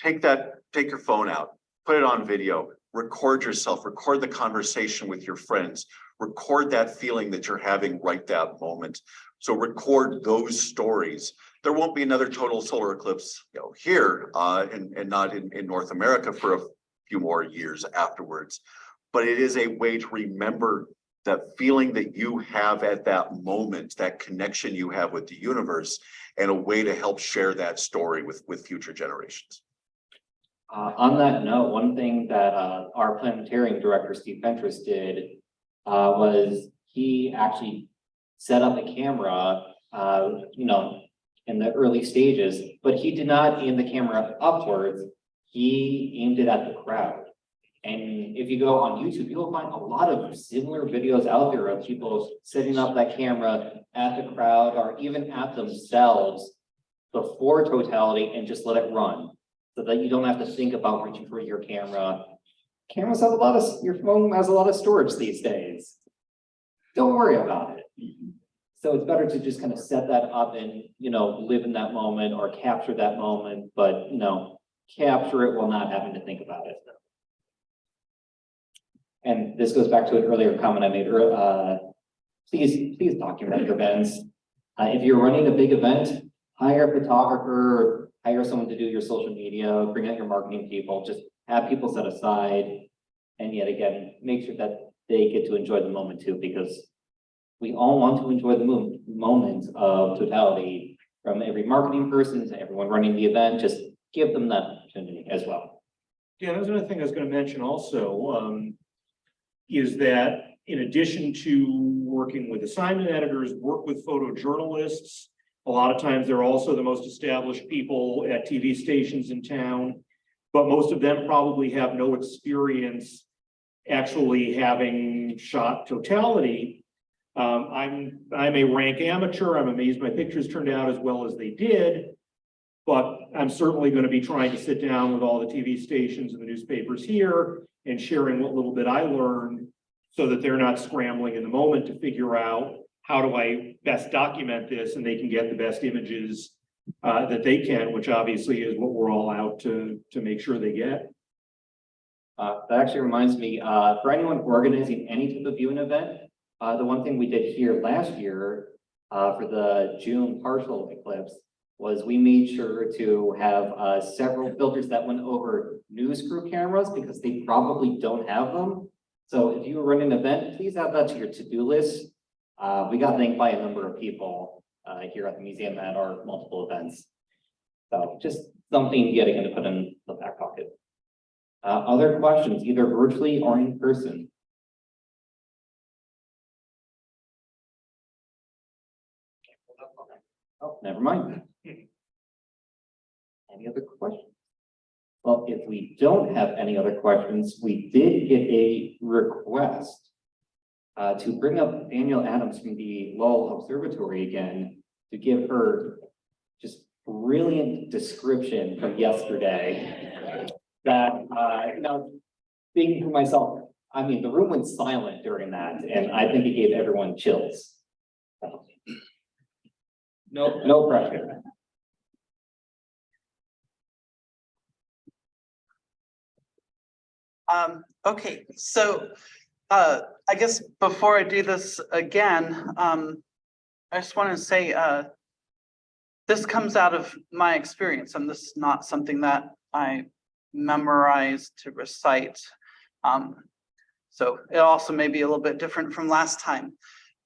take your phone out, put it on video, record yourself, record the conversation with your friends, record that feeling that you're having right that moment. So record those stories. There won't be another total solar eclipse, you know, here and not in North America for a few more years afterwards. But it is a way to remember that feeling that you have at that moment, that connection you have with the universe, and a way to help share that story with future generations. On that note, one thing that our planetarium director, Steve Fentress, did was he actually set up a camera, in the early stages, but he did not aim the camera upwards. He aimed it at the crowd. And if you go on YouTube, you'll find a lot of similar videos out there of people setting up that camera at the crowd or even at themselves before totality and just let it run so that you don't have to think about reaching for your camera. Cameras have your phone has a lot of storage these days. Don't worry about it. So it's better to just kind of set that up and, live in that moment or capture that moment, but, capture it while not having to think about it. And this goes back to an earlier comment I made earlier. Please document your events. If you're running a big event, hire a photographer, hire someone to do your social media, bring out your marketing people, just have people set aside. And yet again, make sure that they get to enjoy the moment too, because we all want to enjoy the moment of totality from every marketing person to everyone running the event. Just give them that opportunity as well. Yeah, that's another thing I was going to mention also, is that in addition to working with assignment editors, work with photojournalists. A lot of times they're also the most established people at TV stations in town, but most of them probably have no experience actually having shot totality. I'm a rank amateur. I'm amazed my pictures turned out as well as they did, but I'm certainly going to be trying to sit down with all the TV stations and the newspapers here and sharing what little bit I learned so that they're not scrambling in the moment to figure out how do I best document this and they can get the best images that they can, which obviously is what we're all out to make sure they get. That actually reminds me, for anyone organizing any type of viewing event, the one thing we did here last year for the June partial eclipse was we made sure to have several filters that went over news crew cameras because they probably don't have them. So if you run an event, please add that to your to-do list. We got thanked by a number of people here at the museum at our multiple events. So just something yet again to put in the back pocket. Other questions, either virtually or in person? Oh, never mind. Any other questions? Well, if we don't have any other questions, we did get a request to bring up Danielle Adams from the Lowell Observatory again to give her just brilliant description from yesterday that, thinking to myself, I mean, the room went silent during that, and I think it gave everyone chills. No pressure. Okay, so I guess before I do this again, I just want to say this comes out of my experience, and this is not something that I memorized to recite. So it also may be a little bit different from last time,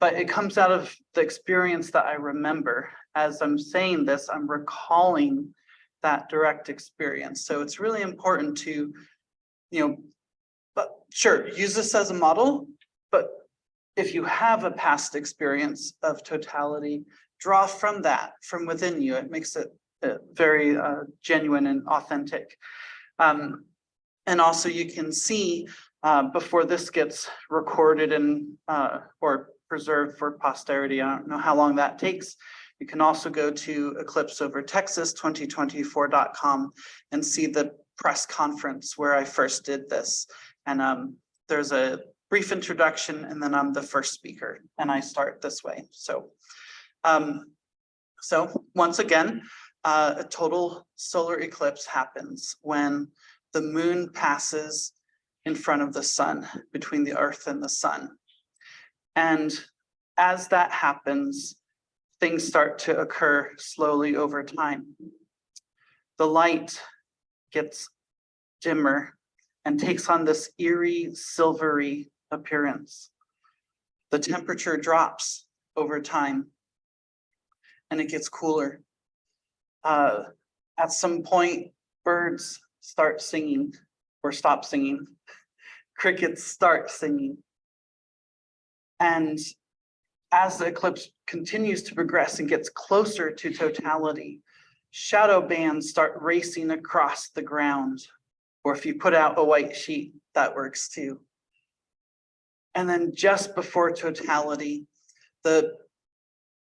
but it comes out of the experience that I remember. As I'm saying this, I'm recalling that direct experience. So it's really important to, but sure, use this as a model, but if you have a past experience of totality, draw from that, from within you. It makes it very genuine and authentic. And also you can see before this gets recorded and or preserved for posterity, I don't know how long that takes. You can also go to eclipseovertexas2024.com and see the press conference where I first did this. And there's a brief introduction, and then I'm the first speaker, and I start this way. So, once again, a total solar eclipse happens when the moon passes in front of the sun, between the earth and the sun. And as that happens, things start to occur slowly over time. The light gets dimmer and takes on this eerie, silvery appearance. The temperature drops over time and it gets cooler. At some point, birds start singing or stop singing. Crickets start singing. And as the eclipse continues to progress and gets closer to totality, shadow bands start racing across the ground. Or if you put out a white sheet, that works too. And then just before totality, the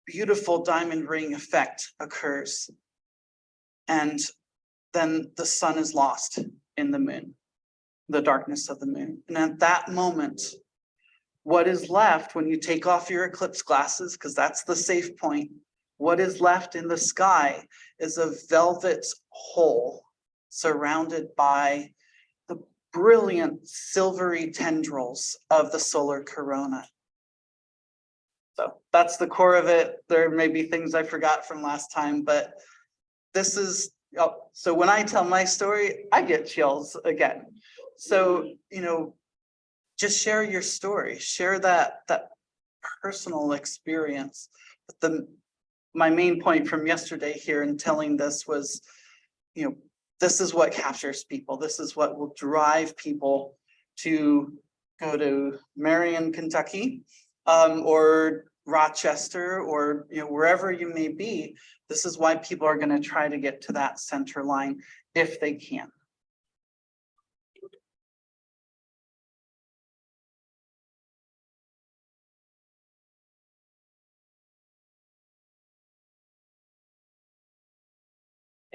beautiful diamond ring effect occurs. And then the sun is lost in the moon, the darkness of the moon. And at that moment, what is left when you take off your eclipse glasses, because that's the safe point, what is left in the sky is a velvet hole surrounded by the brilliant silvery tendrils of the solar corona. So that's the core of it. There may be things I forgot from last time, but this is, so when I tell my story, I get chills again. So, you know, just share your story, share that personal experience. But my main point from yesterday here in telling this was, you know, this is what captures people. This is what will drive people to go to Marion, Kentucky, or Rochester, or wherever you may be. This is why people are going to try to get to that center line if they can.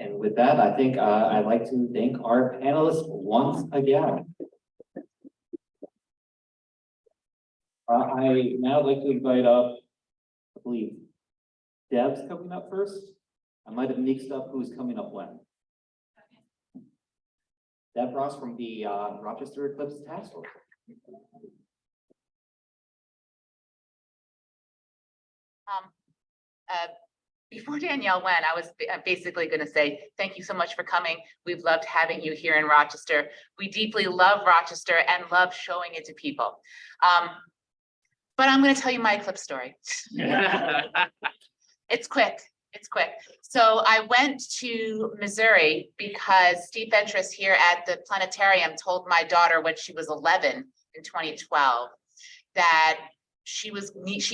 And with that, I think I'd like to thank our panelists once again. I now like to invite up, I believe, Deb's coming up first. I might have mixed up who's coming up when. Deb Ross from the Rochester Eclipse Task Force. Before Danielle went, I was basically going to say, thank you so much for coming. We've loved having you here in Rochester. We deeply love Rochester and love showing it to people. But I'm going to tell you my eclipse story. It's quick. It's quick. So I went to Missouri because Steve Fentress here at the planetarium told my daughter when she was 11 in 2012 that she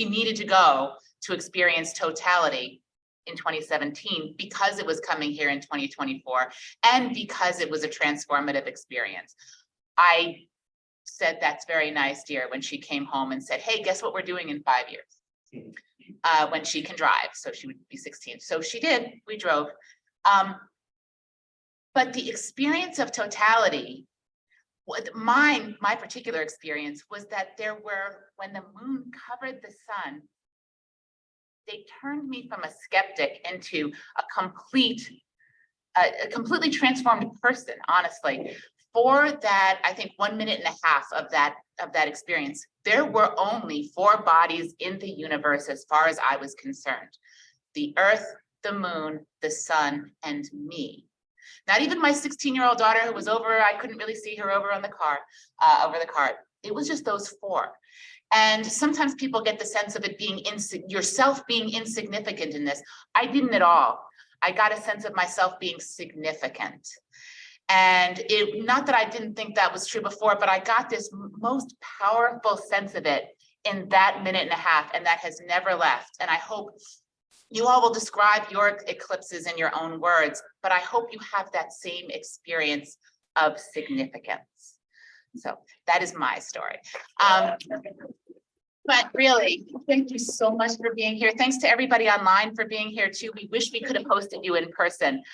needed to go to experience totality in 2017 because it was coming here in 2024 and because it was a transformative experience. I said, that's very nice, dear, when she came home and said, hey, guess what we're doing in 5 years? When she can drive, so she would be 16. So she did, we drove. But the experience of totality, my particular experience was that when the moon covered the sun, they turned me from a skeptic into a completely transformed person, honestly. For that, I think 1.5 minutes of that experience, there were only 4 bodies in the universe as far as I was concerned. The earth, the moon, the sun, and me. Not even my 16-year-old daughter who was over, I couldn't really see her over on the car, over the cart. It was just those 4. And sometimes people get the sense of it being yourself being insignificant in this. I didn't at all. I got a sense of myself being significant. And not that I didn't think that was true before, but I got this most powerful sense of it in that 1.5 minutes, and that has never left. And I hope you all will describe your eclipses in your own words, but I hope you have that same experience of significance. So that is my story. But really, thank you so much for being here. Thanks to everybody online for being here too. We wish we could have hosted you in person.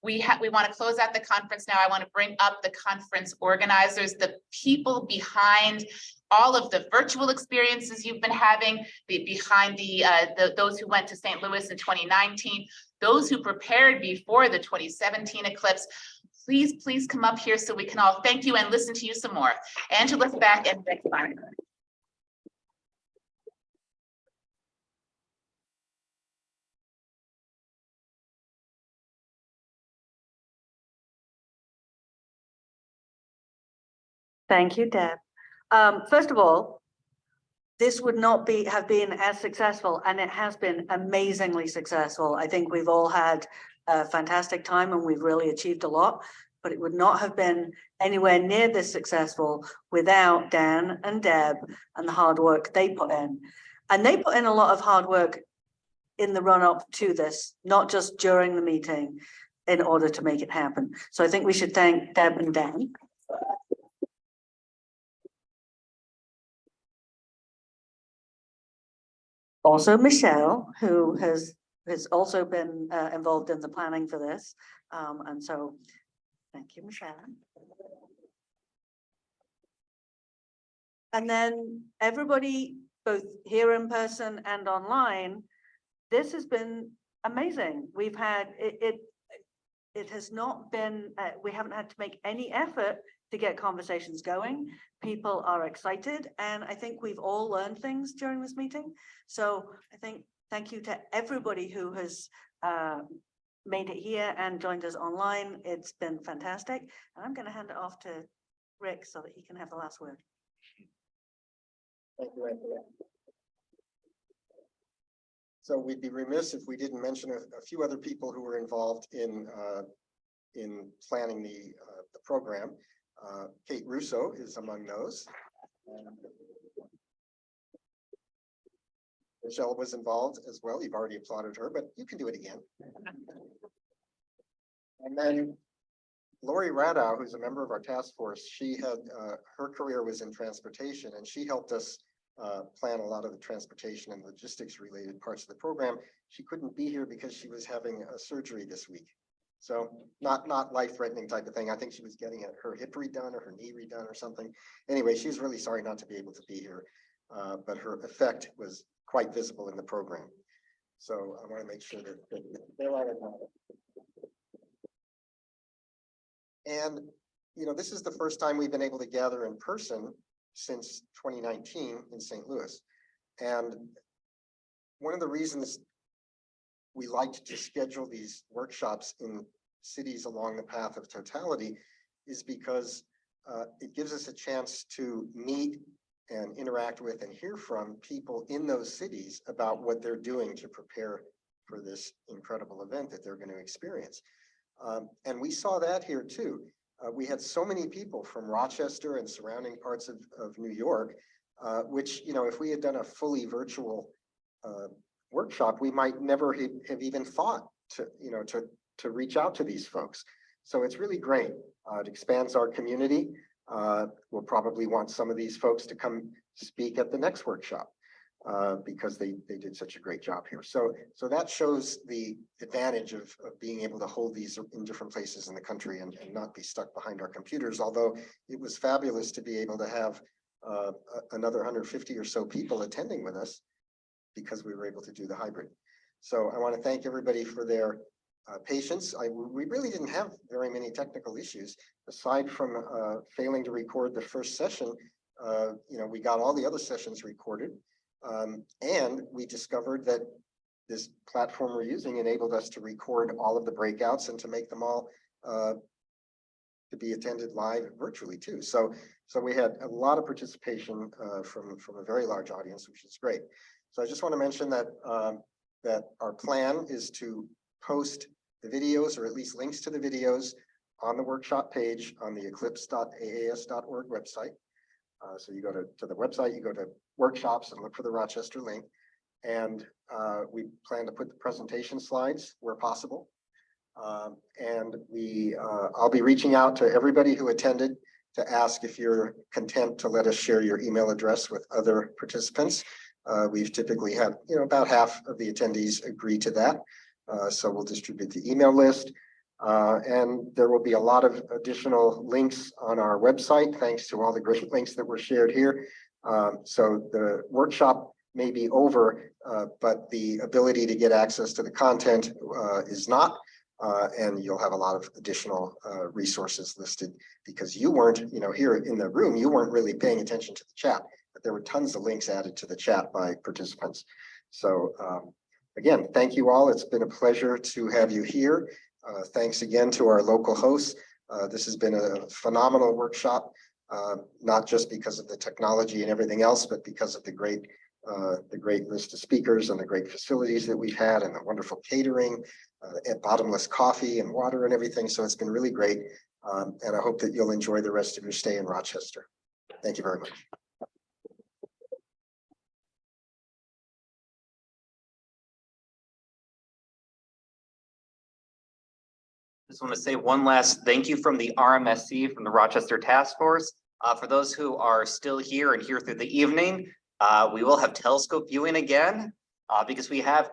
We want to close out the conference now. I want to bring up the conference organizers, the people behind all of the virtual experiences you've been having, behind those who went to St. Louis in 2019, those who prepared before the 2017 eclipse. Please come up here so we can all thank you and listen to you some more. Angela's back and next time. Thank you, Deb. First of all, this would not have been as successful, and it has been amazingly successful. I think we've all had a fantastic time and we've really achieved a lot. but it would not have been anywhere near this successful without Dan and Deb and the hard work they put in. And they put in a lot of hard work in the run-up to this, not just during the meeting, in order to make it happen. So I think we should thank Deb and Dan. Also Michelle, who has also been involved in the planning for this. And so, thank you, Michelle. And then everybody, both here in person and online, this has been amazing. We've had, it has not been, we haven't had to make any effort to get conversations going. People are excited, and I think we've all learned things during this meeting. So I think thank you to everybody who has made it here and joined us online. It's been fantastic. And I'm going to hand it off to Rick so that he can have the last word. Thank you, Andrea. So we'd be remiss if we didn't mention a few other people who were involved in planning the program. Kate Russo is among those. Michelle was involved as well. You've already applauded her, but you can do it again. And then Lori Radow, who's a member of our task force, she had her career was in transportation, and she helped us plan a lot of the transportation and logistics related parts of the program. She couldn't be here because she was having a surgery this week. So not life-threatening type of thing. I think she was getting her hip redone or her knee redone or something. Anyway, she's really sorry not to be able to be here, but her effect was quite visible in the program. So I want to make sure that they're all acknowledged. And, you know, this is the first time we've been able to gather in person since 2019 in St. Louis. And one of the reasons we liked to schedule these workshops in cities along the path of totality is because it gives us a chance to meet and interact with and hear from people in those cities about what they're doing to prepare for this incredible event that they're going to experience. And we saw that here too. We had so many people from Rochester and surrounding parts of New York, which, you know, if we had done a fully virtual workshop, we might never have even thought to, you know, to reach out to these folks. So it's really great. It expands our community. We'll probably want some of these folks to come speak at the next workshop because they did such a great job here. So that shows the advantage of being able to hold these in different places in the country and not be stuck behind our computers. Although it was fabulous to be able to have another 150 or so people attending with us because we were able to do the hybrid. So I want to thank everybody for their patience. We really didn't have very many technical issues aside from failing to record the first session. You know, we got all the other sessions recorded. And we discovered that this platform we're using enabled us to record all of the breakouts and to make them all to be attended live virtually too. So we had a lot of participation from a very large audience, which is great. So I just want to mention that that our plan is to post the videos, or at least links to the videos, on the workshop page on the eclipse.aas.org website. So you go to the website, you go to workshops and look for the Rochester link. And we plan to put the presentation slides where possible. And I'll be reaching out to everybody who attended to ask if you're content to let us share your email address with other participants. We've typically had, you know, about half of the attendees agree to that. So we'll distribute the email list. And there will be a lot of additional links on our website, thanks to all the great links that were shared here. So the workshop may be over, but the ability to get access to the content is not. And you'll have a lot of additional resources listed because you weren't, you know, here in the room, you weren't really paying attention to the chat, but there were tons of links added to the chat by participants. So again, thank you all. It's been a pleasure to have you here. Thanks again to our local hosts. This has been a phenomenal workshop, not just because of the technology and everything else, but because of the great list of speakers and the great facilities that we've had and the wonderful catering, and bottomless coffee and water and everything. So it's been really great. And I hope that you'll enjoy the rest of your stay in Rochester. Thank you very much. Just want to say one last thank you from the RMSC, from the Rochester Task Force. For those who are still here and here through the evening, we will have telescope viewing again because we have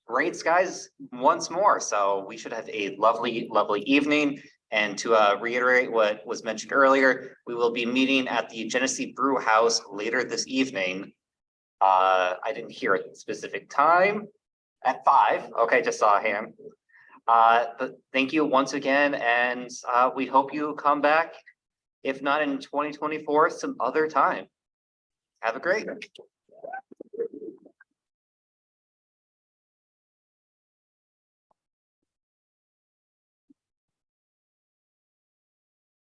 great skies once more. So we should have a lovely, lovely evening. And to reiterate what was mentioned earlier, we will be meeting at the Genesee Brew House later this evening. I didn't hear a specific time. At 5. Okay, just saw a hand. But thank you once again, and we hope you come back, if not in 2024, some other time. Have a great.